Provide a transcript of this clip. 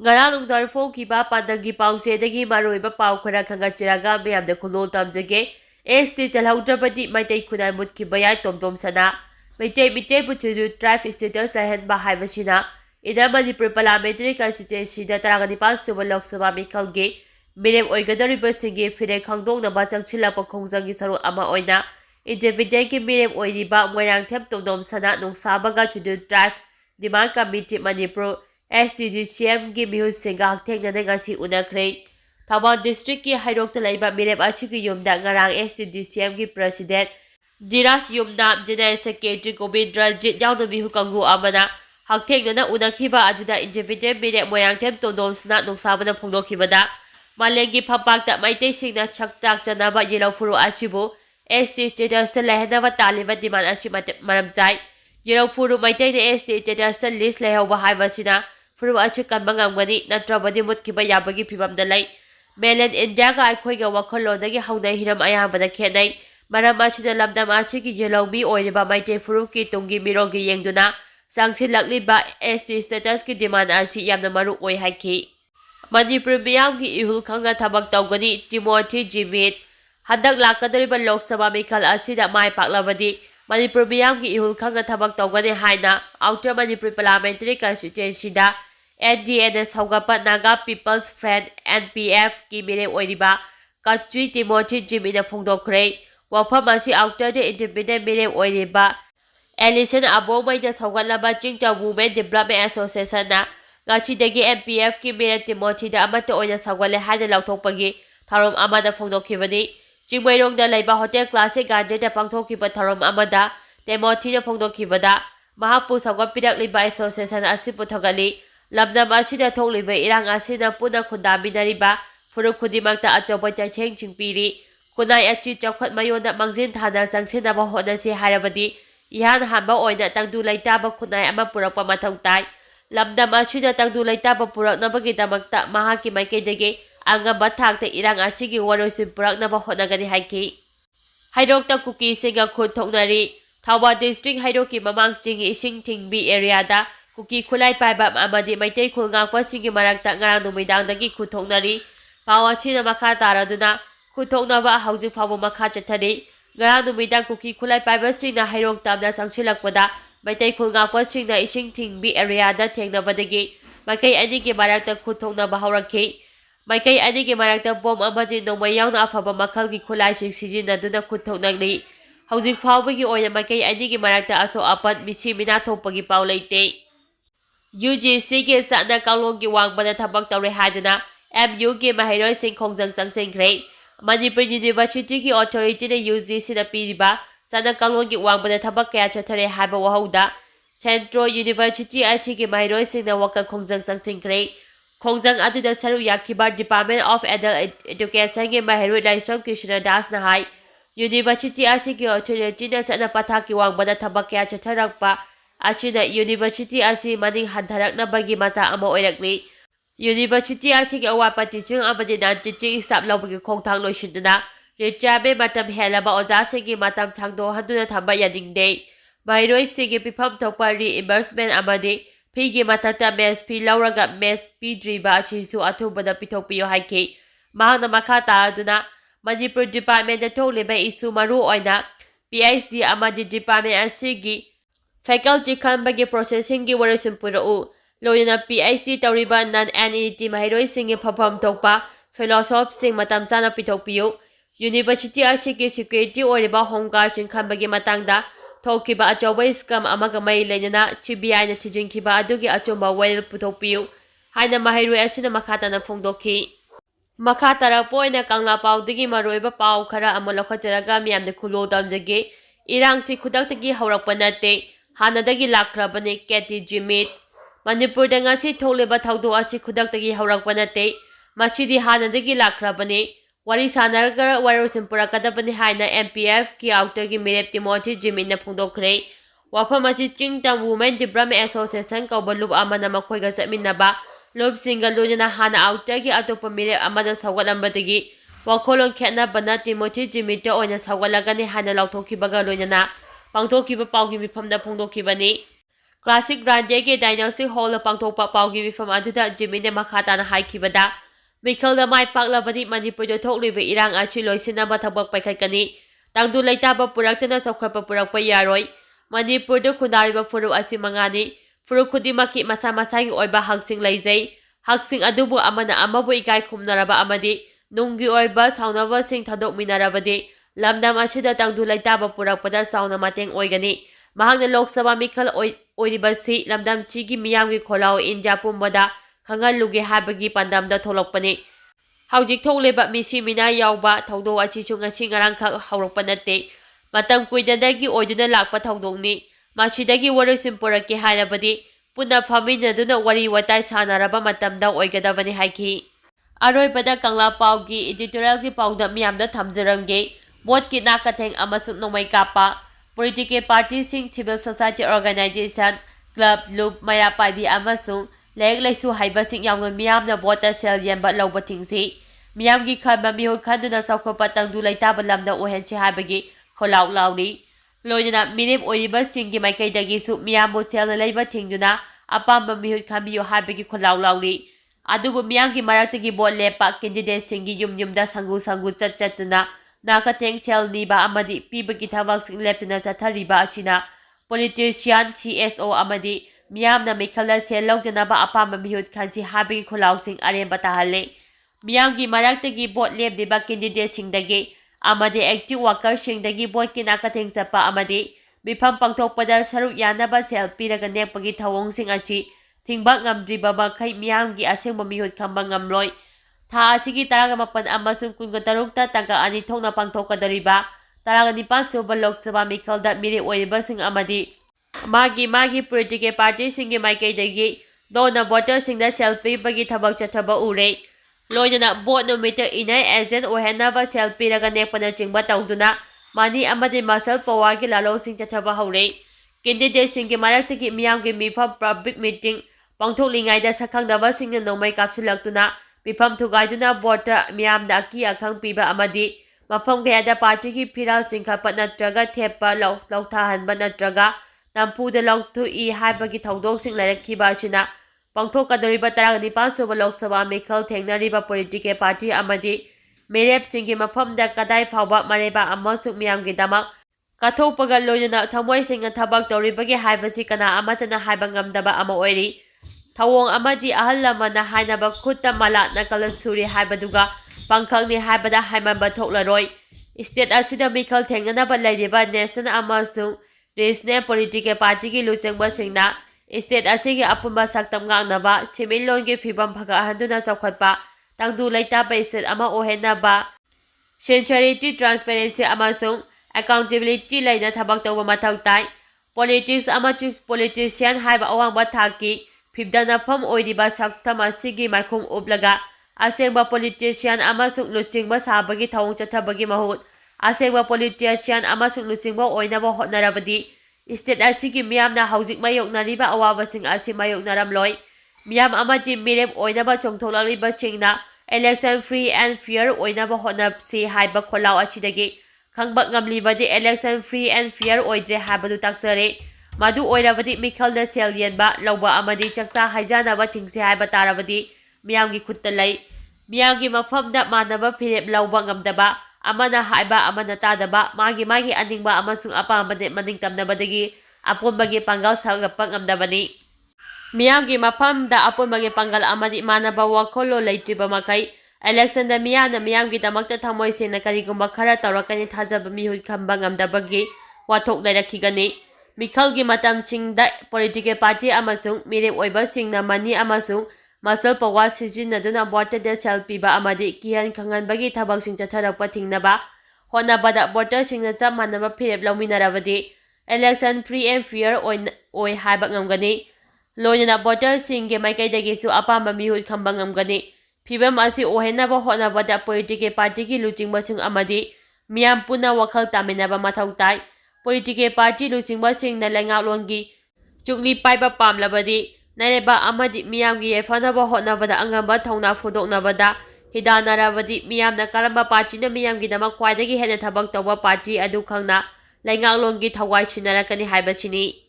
Ngarang nungdar fongkiba pandanggi paungsedagi maroiba pau khara khangachiraga miyamda khulol tamjage ST chalhaudrabadi maitai khunai mutkiba yai tomtom sana maitai mitai buchudu tribe status lahenba haibasina ida Manipur parliamentary constituency da Taranganipal suba Lok Sabha mikhalge mirem oigadariba singi fire khangdongnaba changchilapa khongjanggi saru ama oina individual ki mirem oiriba moirang them tomtom sana nungsabaga chudu tribe demand committee Manipur STGCM की मिहु सिंगा हकथेंगना ngasi unakhrei Thawal district ki hairokta laiba mirem asigi yumda ngarang STGCM ki president Diras Yumnam General Secretary Gobind Ranjit yauna mihu kangu amana hakthengna unakhiba aduda individual mirem moyangthem tondonsna nungsabana phongdokhibada malengi phapakta maitai singna chaktak janaba yelofuru asibu ST status lehnaba taliba demand asi maramjai yelofuru maitai ne ST status list lehawba haibasina Furu achi kanbangangani natrabadi mutkiba yabagi phibamda lai Mainland India ka aikhoiga wakhalodagi haunai hiram ayambada khenai maram asina lamdam asigi yelawmi oiriba maite furu ki tungi mirogi yengduna sangsilakliba ST status ki demand asi yamna maru oi haiki Manipur miyamgi ihul khanga thabak tawgani Timothy Jimit hadak lakadariba Lok Sabha mikhal asida mai paklabadi Manipur miyamgi ihul khanga thabak tawgani haina Outer Manipur Parliamentary Constituency da NDNS Hourakpa Naga People's Friend NPF ki mire oiriba Kachui Timothy Jimina phongdokhrei wafam asi outer the independent mire oiriba Alison Abomai Saugatlaba Jingta Women Development Association na ngasidagi NPF ki mire Timothy da amata oina sagwale hada lauthokpagi tharom amada phongdokhibani Jingmairongda laiba Hotel Classic Garden da pangthokhiba tharom amada Timothy na phongdokhibada mahapu sagwapirakliba association asi puthagali Labdam asida thokliba irang asina puna khundaminariba furuk khudimakta achoba chaicheng chingpiri kunai achi chawkhat mayona mangjin thana changsinaba honasi harabadi ihan hamba oina tangdu laitaba khunai ama purakpa mathau tai labdam asida tangdu laitaba puraknabagi damakta mahaki maikaidagi angaba thakta irang asigi warosin puraknaba honagani haiki hairokta kuki singa khut thoknari Thawal district hairoki mamang chingi ising thingbi area da Kuki khulai paiba amadi maitai khul ngakwa singi marakta ngarang numidangdagi khuthoknari pawasina makha taraduna khuthoknaba hauji phabu makha chathari ngarang numidang kuki khulai paiba singna hairok tamna sangchilakpada maitai khul ngakwa singna ising thingbi area da thengnabadagi maikai anigi marakta khuthoknaba haurakhi maikai anigi marakta bom amadi nomai yauna afaba makhalgi khulai sing sijinaduna khuthoknagni hauji phawbagi oina maikai anigi marakta aso apan michi mina thopagi paw leite UGC ki sana kalong ki wangbada thabak tawre haduna MU ki mahairoi sing khongjang changsengrei Manipur University ki authority na UGC na piriba sana kalong ki wangbada thabak kaya chathare haba wahauda Central University asi ki mahairoi sing na waka khongjang changsengrei khongjang aduda saru yakiba Department of Adult Education ki mahairoi Laisong Krishna Das na hai University asi ki authority na sana patha ki wangbada thabak kaya chatharakpa Achina University asi maning hadharakna bagi macha ama oirakni University asi ki awapa teaching amadi nan teaching staff lawbagi khongthang loisinduna retirement matam helaba oja singi matam sangdo handuna thamba yadingde mairoi singi pifam thokpa reimbursement amadi phigi mathakta mes fee lawraga mes pidriba achisu athubada pithokpiyo haiki mahangna makha taraduna Manipur Department da thokliba isu maru oina PhD amadi department asigi Faculty khanbagi processing ki warasin purau loyana PhD tawriba non NET mahairoi singi phapam thokpa philosophy sing matam sana pithokpiyo University asigi security oriba home guard sing khanbagi matangda thokiba achoba scam amaga mai lenana CBI na thijingkiba adugi achomba wail puthokpiyo haina mahairoi asina makhatana phongdokhi makhatara poina kangla pawdagi maroiba paw khara amolokhataraga miyamde khulo damjage Erang si khudakta Hourakpa natte Hanadagi lakhrabani Keti Jimit Manipur da ngasi thokleba thawdo asi khudakta Hourakpa natte masidi Hanadagi lakhrabani wari sanarga warosin purakadabani haina MPF ki outer ki mirep Timothy Jimit na phongdokhrei wafam asi Chingtam Women Development Association kaubalub amana makhoiga chatminaba lob single loina hana outer ki atopa mirep amana sawgalambadagi wakholon khetnabana Timothy Jimit ta oina sawgalagani hana lauthokhibaga loina pangthokhiba pawgi mifamda phongdokhibani Classic Grande Dynasty Hall pangthokpa paugi mifam aduda Jimine makha tana haikibada Mikhalda mai paklabadi Manipurda thokliba irang achi loisinaba thabak paikhatkani tangdu leitaba puraktana saukhapa purakpa yaroi Manipurda khunariba furuk asi mangani furuk khudimaki masa masagi oiba haksing leijai haksing adubu amana amabu ikai khumnaraba amadi nungi oiba saunaba sing thadok minarabadi lamdam asida tangdu leitaba purakpada sauna mateng oigani mahakna Lok Sabha mikhal oiribasi lamdam sigi miyamgi kholao India pumbada khangaluge habagi pandamda tholokpani haujik thokleba misi mina yawba thawdo achichu ngasi ngarang khak haurakpa natte matam kuidadagi oiduna lakpa thawdokni masidagi warisim porake hainabadi puna phaminaduna wari watai sanaraba matamda oigadabani haiki aroibada kangla paugi editorial gi pauda miyamda thamjarange bot ki nakatheng amasuk nomai kapa political party civil society organization club loop maya paibi amasung lek laisu haibasing yawngon miyamna bota sel yemba lawba thingsi miyamgi khanba mihoi khanduna saukhapa tangdu laitaba lamda ohenchi haibagi kholaw lawri loinana mirem oiriba singgi maikaidagi su miyambo selna leiba thingduna apamba mihoi khambiyo haibagi kholaw lawri adubu miyamgi maraktagi bot lepa candidate singgi yumda sangu chatuna nakatheng sel niba amadi pibagi thabak sing leptuna chathariba asina politician CSO amadi miyamna mikhalda sel lawdanaba apamba mihut khansi habigi kholaw sing aremba tahalle miyamgi maraktagi bot lepdiba candidate singdagi amadi active worker singdagi bot ki nakatheng chapa amadi mifam pangthokpada saruk yanaba sel piraga nekpagi thawong sing asi thingba ngamdriba makhai miyamgi asengba mihut khamba ngamloi tha asigi 18 amasung 23 ta tangka ani thokna pangthokadariba 19 suba Lok Sabha mikhalda mire oiriba sing amadi magi political party singi maikaidagi dona voter singda selfie bagi thabak chathaba ure loinana bot no meter inai agent ohenaba selfie raga nekpana chingba tawduna mani amadi muscle power gi lalo sing chathaba haure candidate singi maraktagi miyamgi mifam public meeting pangthoklingai da sakhangdaba singna nomai kapsulaktuna mifam thugaiduna voter miyamda aki akhang piba amadi mafam kayada party ki phiral singkhapa natraga thepa lauthahanba natraga nampuda lauthu I haibagi thawdok sing lairakhiba asina pangthokadariba 19 suba Lok Sabha mikhal thengnariba political party amadi merep singi mafamda kadai phawba mareba amasuk miyamgi damak kathokpaga loinana thamoi singa thabak tawribagi haibasi kana amatana haiba ngamdaba ama oiri thawong amadi ahal lamana hainaba khutta mala nakala suri haibaduga pangkhakni haibada haimamba thoklaroi state asida mikhal thengnanaba lairiba national amasung regional political party ki luchangba singna state asigi apunba saktam ngangnaba similon gi phibam phaga handuna chawkhatpa tangdu laitaba state ama ohenaba sincerity transparency amasung accountability laina thabak tawba mathau tai politics amachu politician haiba awangba thaki phibdana pham oiriba saktam asigi maikhum ublaga asengba politician amasung luchingba sabagi thawong chathabagi mahut asengba politician amasung luchingba oinaba hotnarabadi state asigi miyamna haujik mayoknariba awabasing asi mayoknaramloi miyam amati mirem oinaba chongtholaliba singna election free and fair oinaba hotnapsi haiba kholaw asidagi khangba ngamlibadi election free and fair oidre habadu taksare madu oirabadi mikhalda sel yenba lawba amadi chaksa haijanaba thingse haiba tarabadi miyamgi khutta lai miyamgi mafamda manaba phirep lawba ngamdaba amana haiba amana tadaba magi aningba amasung apambade maningtamnabadagi aponbagi pangal sagappa ngamdabani miyamgi mafamda aponbagi pangal amadi manaba wakholo leitriba makai election da miyamgi damakta thamoi sena karigumba khara tawrakani thajaba mihut khamba ngamdabagi wathok lairakigani mikhalgi matam singda political party amasung mirem oiba singna mani amasung muscle power sijinaduna voter de selpiba amadi kihan khanganbagi thabak sing chatharakpa thingnaba honabada voter singna chap manaba phirep lawminarabadi election free and fair oi haiba ngamgani loinana voter singge maikaidagi su apamba mihut khamba ngamgani phibam asi ohenaba honabada political party ki luchingba sing amadi miyam puna wakhal taminaba mathau tai political party luchingba singna lengaklongi chukli paiba pamlabadi naireba amadi miyamgi yefanaba hotnabada angamba thongna fudoknabada hidanarabadi miyamna karamba party na miyamgi dama khwaidagi hena thabak tawba party adu khangna lengaklongi thawai sinarakani haibachini